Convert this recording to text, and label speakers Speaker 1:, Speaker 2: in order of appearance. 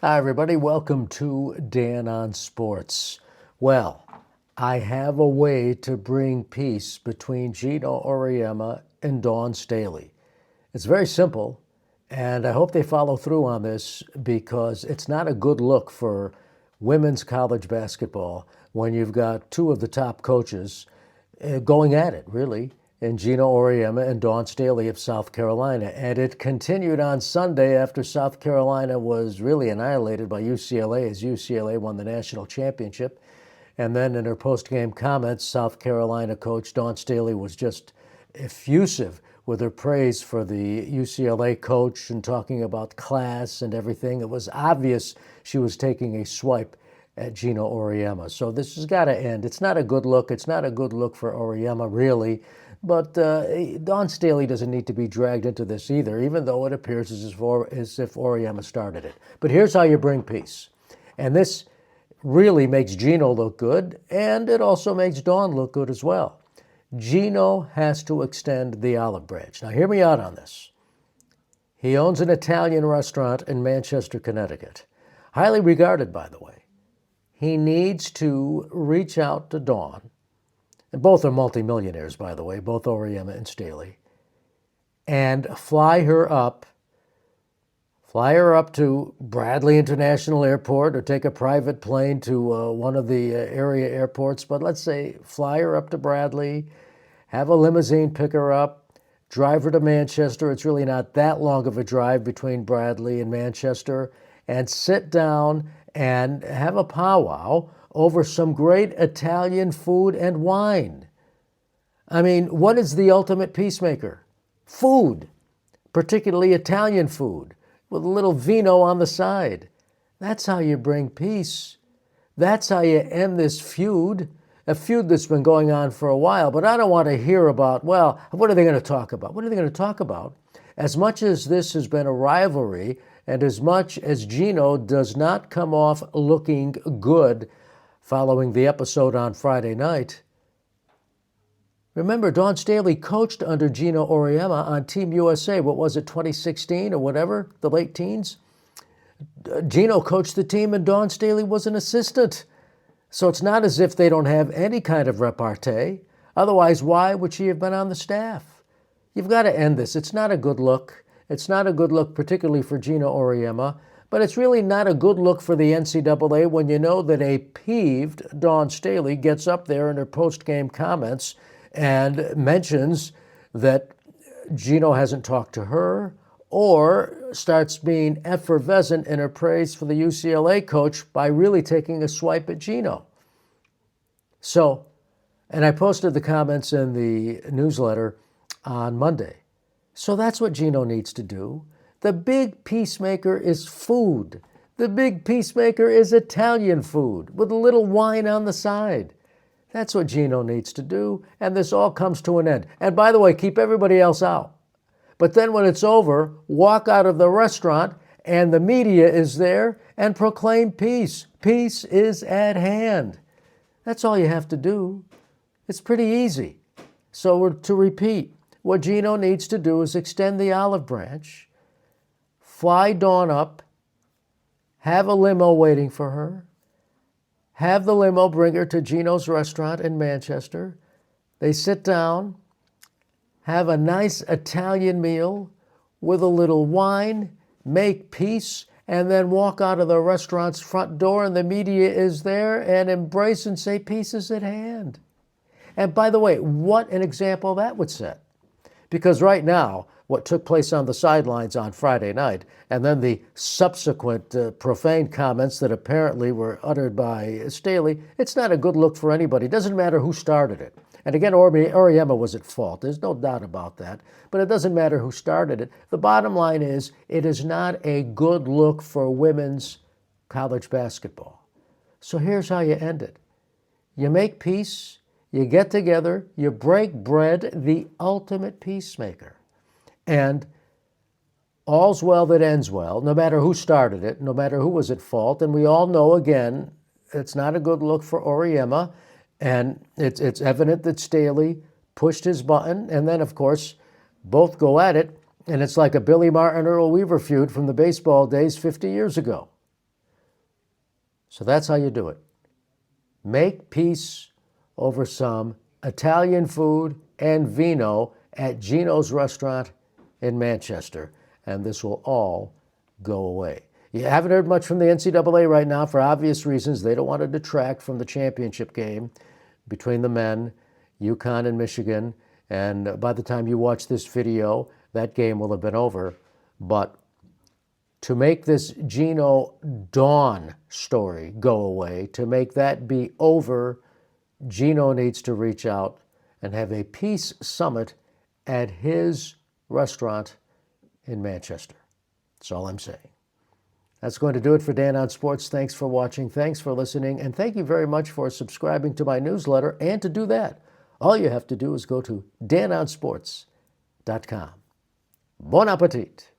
Speaker 1: Hi, everybody. Welcome to Dan on Sports. Well, I have a way to bring peace between Geno Auriemma and Dawn Staley. It's very simple, and I hope they follow through on this because it's not a good look for women's college basketball when you've got two of the top coaches going at it, really, and Geno Auriemma and Dawn Staley of South Carolina. And it continued on Sunday after South Carolina was really annihilated by UCLA as UCLA won the national championship. And then in her post-game comments, South Carolina coach Dawn Staley was just effusive with her praise for the UCLA coach and talking about class and everything. It was obvious she was taking a swipe at Geno Auriemma. So this has got to end. It's not a good look. It's not a good look for Auriemma, really. But Dawn Staley doesn't need to be dragged into this either, even though it appears as if Auriemma started it. But here's how you bring peace. And this really makes Geno look good, and it also makes Dawn look good as well. Geno has to extend the olive branch. Now, hear me out on this. He owns an Italian restaurant in Manchester, Connecticut. Highly regarded, by the way. He needs to reach out to Dawn. And both are multimillionaires, by the way, both Auriemma and Staley, and fly her up to Bradley International Airport or take a private plane to one of the area airports. But let's say fly her up to Bradley, have a limousine pick her up, drive her to Manchester. It's really not that long of a drive between Bradley and Manchester, and sit down and have a powwow over some great Italian food and wine. I mean, what is the ultimate peacemaker? Food, particularly Italian food, with a little vino on the side. That's how you bring peace. That's how you end this feud, a feud that's been going on for a while. But I don't want to hear about, well, what are they going to talk about? What are they going to talk about? As much as this has been a rivalry, and as much as Geno does not come off looking good following the episode on Friday night. Remember, Dawn Staley coached under Geno Auriemma on Team USA. What was it, 2016 or whatever, the late teens? Geno coached the team and Dawn Staley was an assistant. So it's not as if they don't have any kind of repartee. Otherwise, why would she have been on the staff? You've got to end this. It's not a good look. It's not a good look, particularly for Geno Auriemma. But it's really not a good look for the NCAA when you know that a peeved Dawn Staley gets up there in her post-game comments and mentions that Geno hasn't talked to her or starts being effervescent in her praise for the UCLA coach by really taking a swipe at Geno. So, and I posted the comments in the newsletter on Monday. So that's what Geno needs to do. The big peacemaker is food. The big peacemaker is Italian food with a little wine on the side. That's what Geno needs to do, and this all comes to an end. And by the way, keep everybody else out. But then when it's over, walk out of the restaurant, and the media is there, and proclaim peace. Peace is at hand. That's all you have to do. It's pretty easy. So to repeat, what Geno needs to do is extend the olive branch, fly Dawn up, have a limo waiting for her, have the limo bring her to Geno's restaurant in Manchester. They sit down, have a nice Italian meal with a little wine, make peace, and then walk out of the restaurant's front door and the media is there and embrace and say peace is at hand. And by the way, what an example that would set. Because right now, what took place on the sidelines on Friday night, and then the subsequent profane comments that apparently were uttered by Staley, it's not a good look for anybody. It doesn't matter who started it. And again, Auriemma was at fault. There's no doubt about that. But it doesn't matter who started it. The bottom line is, it is not a good look for women's college basketball. So here's how you end it. You make peace, you get together, you break bread, the ultimate peacemaker. And all's well that ends well, no matter who started it, no matter who was at fault. And we all know, again, it's not a good look for Auriemma. And it's evident that Staley pushed his button. And then, of course, both go at it. And it's like a Billy Martin, Earl Weaver feud from the baseball days 50 years ago. So that's how you do it. Make peace over some Italian food and vino at Geno's restaurant in Manchester, and this will all go away. You haven't heard much from the NCAA right now for obvious reasons. They don't want to detract from the championship game between the men, UConn and Michigan, and by the time you watch this video, that game will have been over. But to make this Geno Dawn story go away, to make that be over, Geno needs to reach out and have a peace summit at his restaurant in Manchester. That's all I'm saying. That's going to do it for Dan on Sports. Thanks for watching. Thanks for listening. And thank you very much for subscribing to my newsletter. And to do that, all you have to do is go to danonsports.com. Bon appetit.